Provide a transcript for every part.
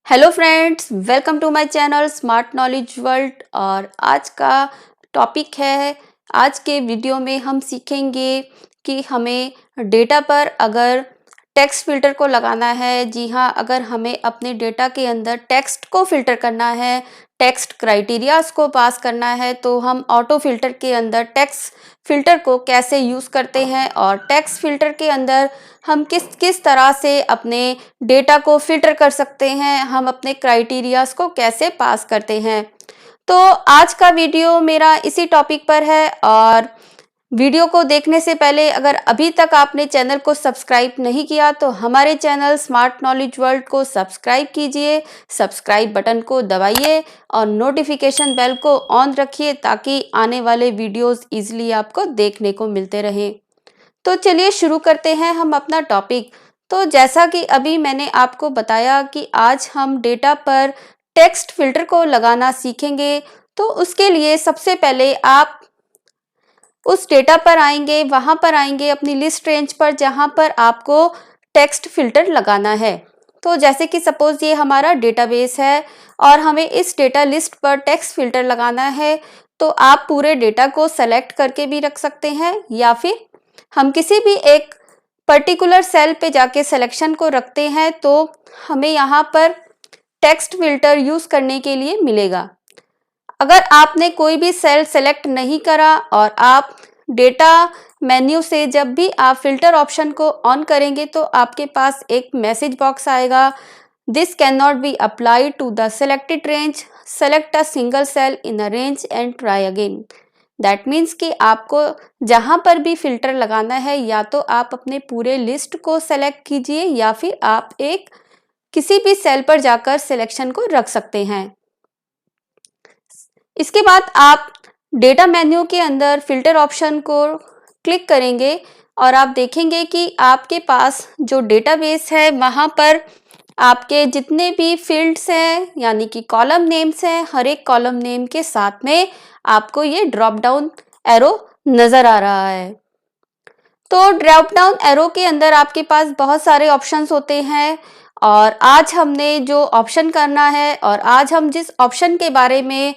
Hello friends, welcome to my channel smart knowledge world. और आज का टॉपिक है, आज के वीडियो में हम सीखेंगे कि हमें डेटा पर अगर टेक्स्ट फिल्टर को लगाना है। जी हाँ, अगर हमें अपने डेटा के अंदर टेक्स्ट को फिल्टर करना है, टेक्स्ट क्राइटेरियाज को पास करना है, तो हम ऑटो फिल्टर के अंदर टेक्स्ट फिल्टर को कैसे यूज़ करते हैं और टेक्स्ट फिल्टर के अंदर हम किस किस तरह से अपने डेटा को फिल्टर कर सकते हैं, हम अपने क्राइटेरियाज को कैसे पास करते हैं। तो आज का वीडियो मेरा इसी टॉपिक पर है। और वीडियो को देखने से पहले अगर अभी तक आपने चैनल को सब्सक्राइब नहीं किया तो हमारे चैनल स्मार्ट नॉलेज वर्ल्ड को सब्सक्राइब कीजिए, सब्सक्राइब बटन को दबाइए और नोटिफिकेशन बेल को ऑन रखिए ताकि आने वाले वीडियोस इजीली आपको देखने को मिलते रहें। तो चलिए शुरू करते हैं हम अपना टॉपिक। तो जैसा कि अभी मैंने आपको बताया कि आज हम डेटा पर टेक्स्ट फिल्टर को लगाना सीखेंगे। तो उसके लिए सबसे पहले आप उस डेटा पर आएंगे, वहां पर आएंगे अपनी लिस्ट रेंज पर जहां पर आपको टेक्स्ट फिल्टर लगाना है। तो जैसे कि सपोज ये हमारा डेटाबेस है और हमें इस डेटा लिस्ट पर टेक्स्ट फिल्टर लगाना है, तो आप पूरे डेटा को सेलेक्ट करके भी रख सकते हैं या फिर हम किसी भी एक पर्टिकुलर सेल पे जाके सिलेक्शन को रखते हैं तो हमें यहाँ पर टेक्स्ट फिल्टर यूज करने के लिए मिलेगा। अगर आपने कोई भी सेल सेलेक्ट नहीं करा और आप डेटा मेन्यू से जब भी आप फिल्टर ऑप्शन को ऑन करेंगे तो आपके पास एक मैसेज बॉक्स आएगा, this can not be applied to the selected range, select a single cell in a range and try again. That means कि आपको जहां पर भी फिल्टर लगाना है या तो आप अपने पूरे लिस्ट को सेलेक्ट कीजिए या फिर आप एक किसी भी सेल पर जाकर सिलेक्शन को रख सकते हैं। इसके बाद आप डेटा मेन्यू के अंदर फिल्टर ऑप्शन को क्लिक करेंगे और आप देखेंगे कि आपके पास जो डेटाबेस है वहां पर आपके जितने भी फील्ड्स हैं यानी कि कॉलम नेम्स हैं, हर एक कॉलम नेम के साथ में आपको ये ड्रॉप डाउन एरो नजर आ रहा है। तो ड्रॉप डाउन एरो के अंदर आपके पास बहुत सारे ऑप्शंस होते हैं और आज हमने जो ऑप्शन करना है और आज हम जिस ऑप्शन के बारे में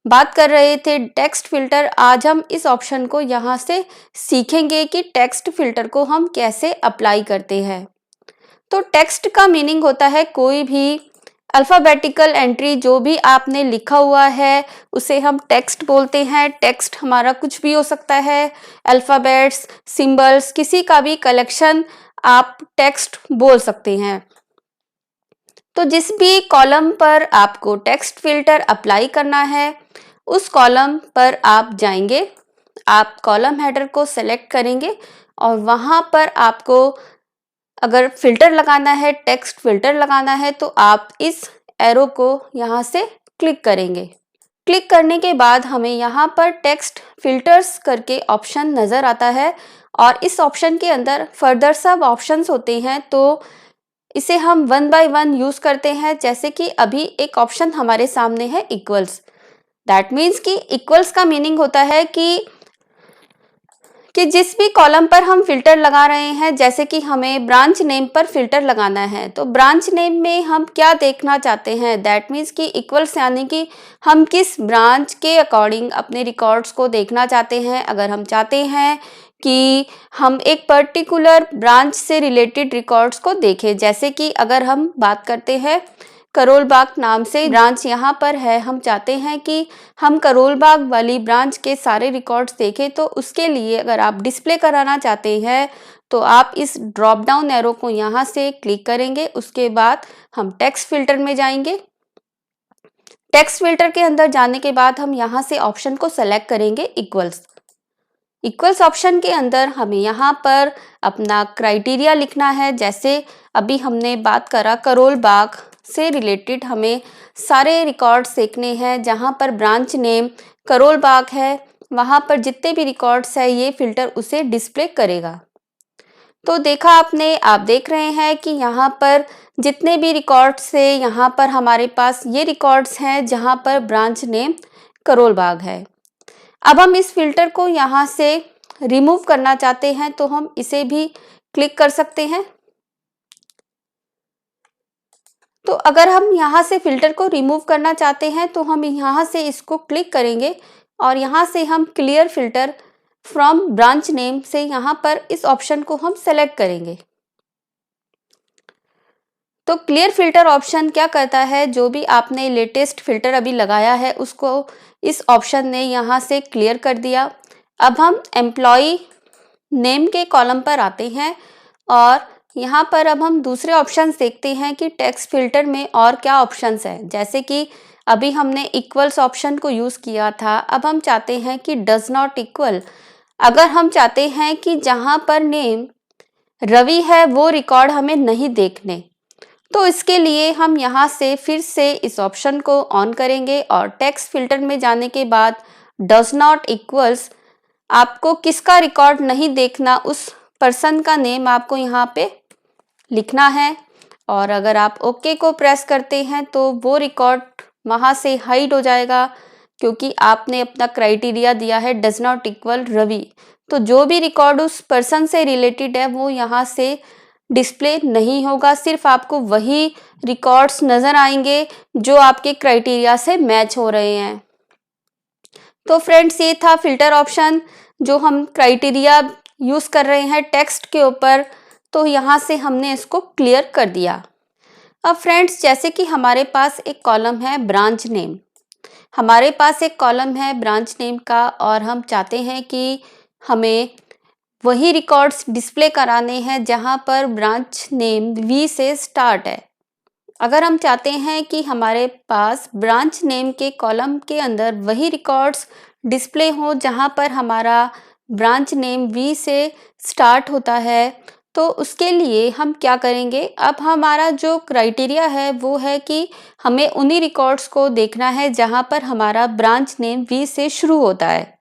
बात कर रहे थे टेक्स्ट फिल्टर, आज हम इस ऑप्शन को यहाँ से सीखेंगे कि टेक्स्ट फिल्टर को हम कैसे अप्लाई करते हैं। तो टेक्स्ट का मीनिंग होता है कोई भी अल्फ़ाबेटिकल एंट्री, जो भी आपने लिखा हुआ है उसे हम टेक्स्ट बोलते हैं। टेक्स्ट हमारा कुछ भी हो सकता है, अल्फ़ाबेट्स, सिंबल्स, किसी का भी कलेक्शन आप टेक्स्ट बोल सकते हैं। तो जिस भी कॉलम पर आपको टेक्स्ट फिल्टर अप्लाई करना है उस कॉलम पर आप जाएंगे, आप कॉलम हेडर को सेलेक्ट करेंगे और वहां पर आपको अगर फिल्टर लगाना है, टेक्स्ट फिल्टर लगाना है तो आप इस एरो को यहाँ से क्लिक करेंगे। क्लिक करने के बाद हमें यहाँ पर टेक्स्ट फिल्टर्स करके ऑप्शन नज़र आता है और इस ऑप्शन के अंदर फर्दर सब ऑप्शंस होते हैं, तो इसे हम वन बाय वन यूज़ करते हैं। जैसे कि अभी एक ऑप्शन हमारे सामने है इक्वल्स। दैट मीन्स कि इक्वल्स का मीनिंग होता है कि जिस भी कॉलम पर हम फिल्टर लगा रहे हैं, जैसे कि हमें ब्रांच नेम पर फिल्टर लगाना है तो ब्रांच नेम में हम क्या देखना चाहते हैं, दैट मीन्स कि इक्वल्स यानी कि हम किस ब्रांच के अकॉर्डिंग अपने रिकॉर्ड्स को देखना चाहते हैं। अगर हम चाहते हैं कि हम एक पर्टिकुलर ब्रांच से रिलेटेड रिकॉर्ड्स को देखें, जैसे कि अगर हम बात करते हैं करोल बाग नाम से ब्रांच यहाँ पर है, हम चाहते हैं कि हम करोल बाग वाली ब्रांच के सारे रिकॉर्ड्स देखें, तो उसके लिए अगर आप डिस्प्ले कराना चाहते हैं तो आप इस ड्रॉप डाउन एरो को यहाँ से क्लिक करेंगे। उसके बाद हम टेक्स्ट फिल्टर में जाएंगे। टेक्स्ट फिल्टर के अंदर जाने के बाद हम यहाँ से ऑप्शन को सेलेक्ट करेंगे इक्वल्स। इक्वल्स ऑप्शन के अंदर हमें यहाँ पर अपना क्राइटेरिया लिखना है। जैसे अभी हमने बात करा करोल बाग से रिलेटेड हमें सारे रिकॉर्ड्स देखने हैं, जहाँ पर ब्रांच नेम करोल बाग है वहाँ पर जितने भी रिकॉर्ड्स है ये फिल्टर उसे डिस्प्ले करेगा। तो देखा आपने, आप देख रहे हैं कि यहाँ पर जितने भी रिकॉर्ड्स है यहाँ पर हमारे पास ये रिकॉर्ड्स हैं जहाँ पर ब्रांच नेम करोल बाग है। अब हम इस फिल्टर को यहाँ से रिमूव करना चाहते हैं तो हम इसे भी क्लिक कर सकते हैं। तो अगर हम यहाँ से फिल्टर को रिमूव करना चाहते हैं तो हम यहाँ से इसको क्लिक करेंगे और यहाँ से हम clear filter from branch name से यहाँ पर इस ऑप्शन को हम सेलेक्ट करेंगे। तो क्लियर फिल्टर ऑप्शन क्या करता है, जो भी आपने लेटेस्ट फिल्टर अभी लगाया है उसको इस ऑप्शन ने यहाँ से क्लियर कर दिया। अब हम एम्प्लॉय नेम के कॉलम पर आते हैं और यहाँ पर अब हम दूसरे ऑप्शंस देखते हैं कि टेक्स्ट फिल्टर में और क्या ऑप्शंस है। जैसे कि अभी हमने इक्वल्स ऑप्शन को यूज़ किया था, अब हम चाहते हैं कि डज नॉट इक्वल। अगर हम चाहते हैं कि जहाँ पर नेम रवि है वो रिकॉर्ड हमें नहीं देखने, तो इसके लिए हम यहाँ से फिर से इस ऑप्शन को ऑन करेंगे और टेक्स्ट फिल्टर में जाने के बाद डज नॉट इक्वल्स, आपको किसका रिकॉर्ड नहीं देखना उस पर्सन का नेम आपको यहाँ पे लिखना है। और अगर आप ओके को प्रेस करते हैं तो वो रिकॉर्ड वहाँ से हाइड हो जाएगा, क्योंकि आपने अपना क्राइटेरिया दिया है डज नॉट इक्वल रवि। तो जो भी रिकॉर्ड उस पर्सन से रिलेटेड है वो यहाँ से डिस्प्ले नहीं होगा, सिर्फ आपको वही रिकॉर्ड्स नज़र आएंगे जो आपके क्राइटेरिया से मैच हो रहे हैं। तो फ्रेंड्स, ये था फिल्टर ऑप्शन जो हम क्राइटेरिया यूज़ कर रहे हैं टेक्स्ट के ऊपर, तो यहाँ से हमने इसको क्लियर कर दिया। अब फ्रेंड्स, जैसे कि हमारे पास एक कॉलम है ब्रांच नेम, हमारे पास एक कॉलम है ब्रांच नेम का और हम चाहते हैं कि हमें वही रिकॉर्ड्स डिस्प्ले कराने हैं जहाँ पर ब्रांच नेम वी से स्टार्ट है। अगर हम चाहते हैं कि हमारे पास ब्रांच नेम के कॉलम के अंदर वही रिकॉर्ड्स डिस्प्ले हो जहाँ पर हमारा ब्रांच नेम वी से स्टार्ट होता है, तो उसके लिए हम क्या करेंगे, अब हमारा जो क्राइटेरिया है वो है कि हमें उन्हीं रिकॉर्ड्स को देखना है जहाँ पर हमारा ब्रांच नेम वी से शुरू होता है।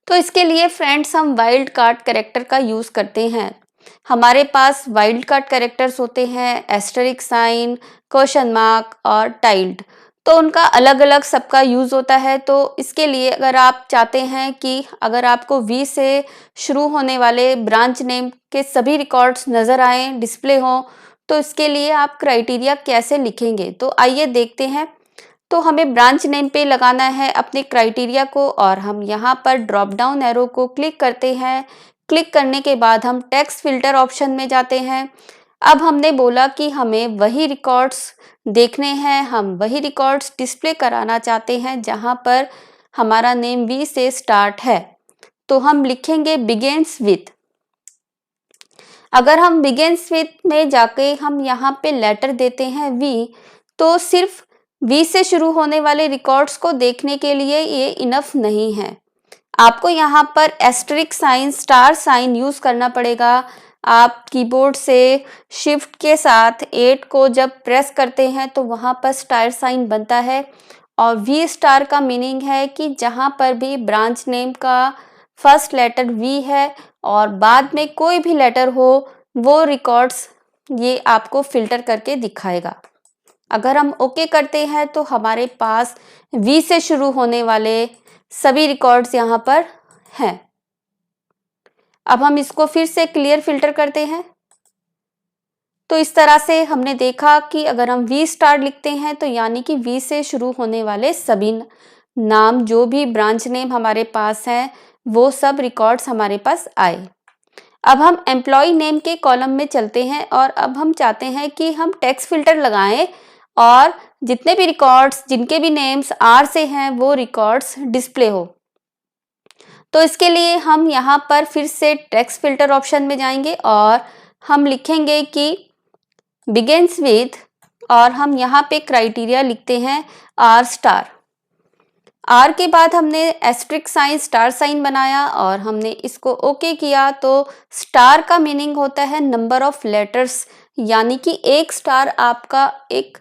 तो इसके लिए फ्रेंड्स हम वाइल्ड कार्ड कैरेक्टर का यूज़ करते हैं। हमारे पास वाइल्ड कार्ड कैरेक्टर्स होते हैं एस्टेरिक साइन, क्वेश्चन मार्क और टाइल्ड, तो उनका अलग अलग सबका यूज़ होता है। तो इसके लिए अगर आप चाहते हैं कि अगर आपको वी से शुरू होने वाले ब्रांच नेम के सभी रिकॉर्ड्स नज़र आएँ, डिस्प्ले हों, तो इसके लिए आप क्राइटेरिया कैसे लिखेंगे, तो आइए देखते हैं। तो हमें ब्रांच नेम पे लगाना है अपने क्राइटेरिया को और हम यहाँ पर ड्रॉप डाउन एरो को क्लिक करते हैं। क्लिक करने के बाद हम टेक्स्ट फिल्टर ऑप्शन में जाते हैं। अब हमने बोला कि हमें वही रिकॉर्ड्स देखने हैं, हम वही रिकॉर्ड्स डिस्प्ले कराना चाहते हैं जहाँ पर हमारा नेम वी से स्टार्ट है, तो हम लिखेंगे बिगिंस विथ। अगर हम बिगिंस विथ में जाके हम यहाँ पे लेटर देते हैं वी, तो सिर्फ वी से शुरू होने वाले रिकॉर्ड्स को देखने के लिए ये इनफ नहीं है, आपको यहाँ पर asterisk sign, star sign use करना पड़ेगा। आप कीबोर्ड से शिफ्ट के साथ 8 को जब प्रेस करते हैं तो वहाँ पर स्टार साइन बनता है और वी स्टार का मीनिंग है कि जहाँ पर भी ब्रांच नेम का फर्स्ट लेटर वी है और बाद में कोई भी लेटर हो, वो रिकॉर्ड्स ये आपको फिल्टर करके दिखाएगा। अगर हम ओके करते हैं तो हमारे पास वी से शुरू होने वाले सभी रिकॉर्ड्स यहाँ पर हैं। अब हम इसको फिर से क्लियर फिल्टर करते हैं। तो इस तरह से हमने देखा कि अगर हम वी स्टार लिखते हैं तो यानी कि वी से शुरू होने वाले सभी नाम, जो भी ब्रांच नेम हमारे पास हैं, वो सब रिकॉर्ड्स हमारे पास आए। अब हम एम्प्लॉय नेम के कॉलम में चलते हैं और अब हम चाहते हैं कि हम टेक्स्ट फिल्टर लगाएं और जितने भी रिकॉर्ड्स जिनके भी नेम्स आर से हैं वो रिकॉर्ड्स डिस्प्ले हो। तो इसके लिए हम यहाँ पर फिर से टेक्स्ट फिल्टर ऑप्शन में जाएंगे और हम लिखेंगे कि बिगिंस विथ और हम यहाँ पे क्राइटेरिया लिखते हैं आर स्टार। आर के बाद हमने एस्टेरिक साइन, स्टार साइन बनाया और हमने इसको ओके किया। तो स्टार का मीनिंग होता है नंबर ऑफ लेटर्स, यानी कि एक स्टार आपका एक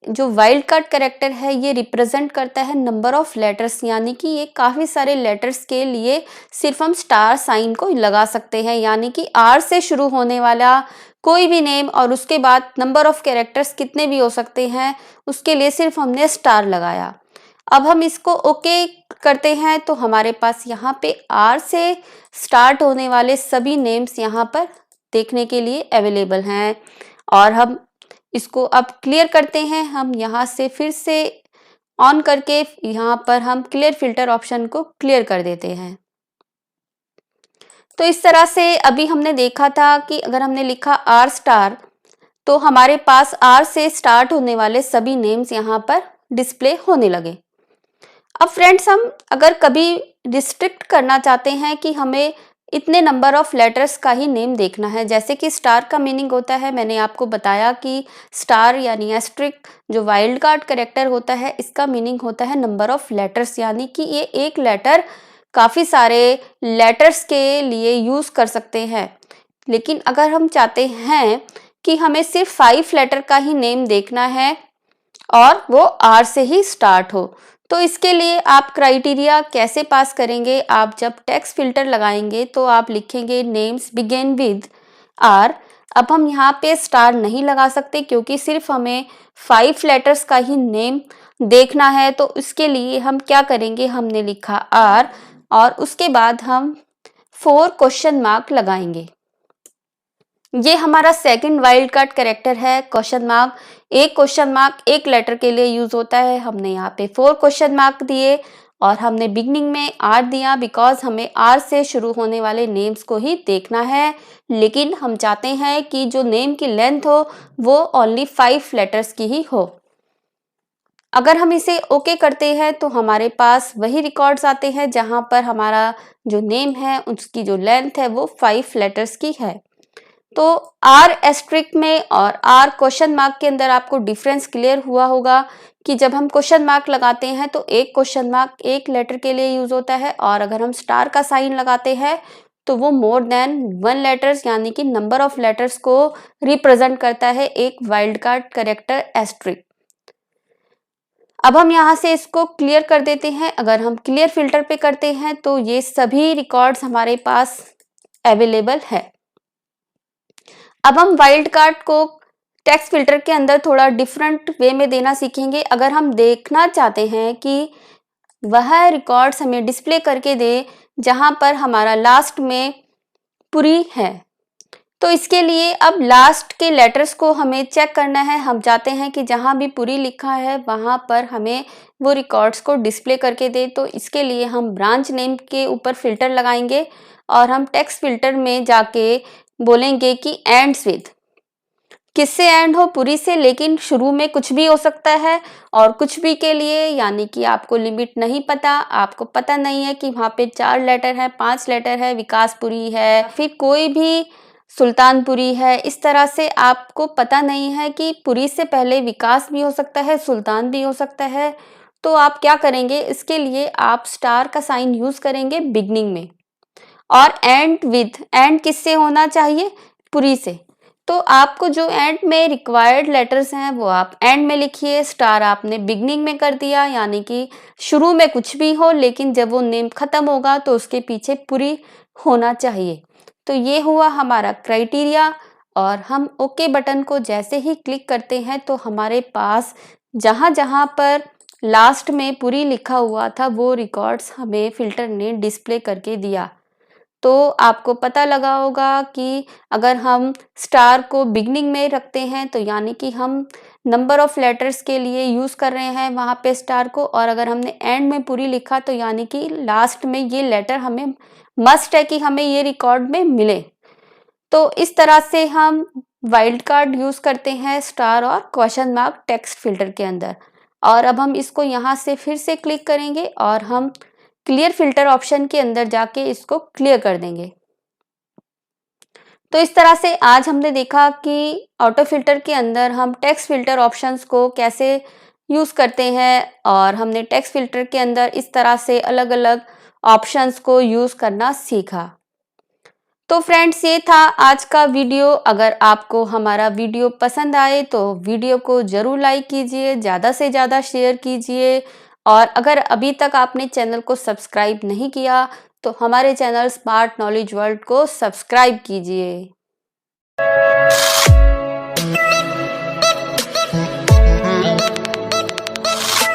जो वाइल्ड कार्ड कैरेक्टर है ये रिप्रेजेंट करता है नंबर ऑफ लेटर्स, यानी कि ये काफ़ी सारे लेटर्स के लिए सिर्फ हम स्टार साइन को लगा सकते हैं। यानी कि आर से शुरू होने वाला कोई भी नेम और उसके बाद नंबर ऑफ कैरेक्टर्स कितने भी हो सकते हैं, उसके लिए सिर्फ हमने स्टार लगाया। अब हम इसको ओके करते हैं तो हमारे पास यहाँ पे आर से स्टार्ट होने वाले सभी नेम्स यहाँ पर देखने के लिए अवेलेबल हैं और हम इसको अब क्लियर करते हैं। हम यहाँ से फिर से ऑन करके यहाँ पर हम क्लियर फिल्टर ऑप्शन को क्लियर कर देते हैं। तो इस तरह से अभी हमने देखा था कि अगर हमने लिखा आर स्टार तो हमारे पास आर से स्टार्ट होने वाले सभी नेम्स यहाँ पर डिस्प्ले होने लगे। अब फ्रेंड्स, हम अगर कभी रिस्ट्रिक्ट करना चाहते हैं कि हमें इतने नंबर ऑफ लेटर्स का ही नेम देखना है, जैसे कि स्टार का मीनिंग होता है, मैंने आपको बताया कि स्टार यानी एस्ट्रिक जो वाइल्ड कार्ड कैरेक्टर होता है, इसका मीनिंग होता है नंबर ऑफ लेटर्स, यानी कि ये एक लेटर काफ़ी सारे लेटर्स के लिए यूज़ कर सकते हैं। लेकिन अगर हम चाहते हैं कि हमें सिर्फ 5 लेटर का ही नेम देखना है और वो आर से ही स्टार्ट हो, तो इसके लिए आप क्राइटेरिया कैसे पास करेंगे? आप जब टेक्स्ट फिल्टर लगाएंगे तो आप लिखेंगे नेम्स बिगिन विद आर। अब हम यहाँ पे स्टार नहीं लगा सकते क्योंकि सिर्फ हमें 5 लेटर्स का ही नेम देखना है। तो इसके लिए हम क्या करेंगे, हमने लिखा आर और उसके बाद हम 4 क्वेश्चन मार्क लगाएंगे। ये हमारा सेकंड वाइल्ड कार्ड कैरेक्टर है क्वेश्चन मार्क। एक क्वेश्चन मार्क एक लेटर के लिए यूज होता है। हमने यहाँ पे 4 क्वेश्चन मार्क दिए और हमने बिगनिंग में आर दिया बिकॉज हमें आर से शुरू होने वाले नेम्स को ही देखना है। लेकिन हम चाहते हैं कि जो नेम की लेंथ हो वो ओनली 5 लेटर्स की ही हो। अगर हम इसे ओके करते हैं तो हमारे पास वही रिकॉर्ड्स आते हैं जहाँ पर हमारा जो नेम है उसकी जो लेंथ है वो 5 लेटर्स की है। तो आर एस्ट्रिक में और आर क्वेश्चन मार्क के अंदर आपको डिफरेंस क्लियर हुआ होगा कि जब हम क्वेश्चन मार्क लगाते हैं तो एक क्वेश्चन मार्क एक लेटर के लिए यूज होता है और अगर हम स्टार का साइन लगाते हैं तो वो मोर देन 1 लेटर्स यानी कि नंबर ऑफ लेटर्स को रिप्रेजेंट करता है एक वाइल्ड कार्ड कैरेक्टर एस्ट्रिक। अब हम यहाँ से इसको क्लियर कर देते हैं। अगर हम क्लियर फिल्टर पे करते हैं तो ये सभी रिकॉर्ड्स हमारे पास अवेलेबल है। अब हम वाइल्ड कार्ड को टेक्स्ट फिल्टर के अंदर थोड़ा डिफरेंट वे में देना सीखेंगे। अगर हम देखना चाहते हैं कि वह रिकॉर्ड्स हमें डिस्प्ले करके दे जहां पर हमारा लास्ट में पुरी है, तो इसके लिए अब लास्ट के लेटर्स को हमें चेक करना है। हम चाहते हैं कि जहां भी पुरी लिखा है वहां पर हमें वो रिकॉर्ड्स को डिस्प्ले करके दे। तो इसके लिए हम ब्रांच नेम के ऊपर फिल्टर लगाएंगे और हम टेक्स्ट फिल्टर में जाके बोलेंगे कि एंड्स विद, किससे एंड हो, पुरी से, लेकिन शुरू में कुछ भी हो सकता है और कुछ भी के लिए यानी कि आपको लिमिट नहीं पता, आपको पता नहीं है कि वहाँ पे 4 लेटर है 5 लेटर है, विकासपुरी है फिर कोई भी सुल्तानपुरी है, इस तरह से आपको पता नहीं है कि पुरी से पहले विकास भी हो सकता है सुल्तान भी हो सकता है। तो आप क्या करेंगे, इसके लिए आप स्टार का साइन यूज करेंगे बिगनिंग में और एंड विद, एंड किससे होना चाहिए, पुरी से। तो आपको जो एंड में रिक्वायर्ड लेटर्स हैं वो आप एंड में लिखिए। स्टार आपने बिगनिंग में कर दिया यानी कि शुरू में कुछ भी हो लेकिन जब वो नेम खत्म होगा तो उसके पीछे पुरी होना चाहिए। तो ये हुआ हमारा क्राइटेरिया और हम ओके बटन को जैसे ही क्लिक करते हैं तो हमारे पास जहां जहां पर लास्ट में पुरी लिखा हुआ था वो रिकॉर्ड्स हमें फिल्टर ने डिस्प्ले करके दिया। तो आपको पता लगा होगा कि अगर हम स्टार को बिगनिंग में रखते हैं तो यानी कि हम नंबर ऑफ लेटर्स के लिए यूज़ कर रहे हैं वहाँ पे स्टार को, और अगर हमने एंड में पूरी लिखा तो यानी कि लास्ट में ये लेटर हमें मस्ट है कि हमें ये रिकॉर्ड में मिले। तो इस तरह से हम वाइल्ड कार्ड यूज़ करते हैं स्टार और क्वेश्चन मार्क टेक्स्ट फिल्टर के अंदर। और अब हम इसको यहाँ से फिर से क्लिक करेंगे और हम क्लियर फिल्टर ऑप्शन के अंदर जाके इसको क्लियर कर देंगे। तो इस तरह से आज हमने देखा कि ऑटो फिल्टर के अंदर हम टेक्स्ट फिल्टर ऑप्शंस को कैसे यूज़ करते हैं और हमने टेक्स्ट फिल्टर के अंदर इस तरह से अलग अलग ऑप्शंस को यूज़ करना सीखा। तो फ्रेंड्स, ये था आज का वीडियो। अगर आपको हमारा वीडियो पसंद आए तो वीडियो को ज़रूर लाइक कीजिए, ज़्यादा से ज़्यादा शेयर कीजिए और अगर अभी तक आपने चैनल को सब्सक्राइब नहीं किया तो हमारे चैनल स्मार्ट नॉलेज वर्ल्ड को सब्सक्राइब कीजिए।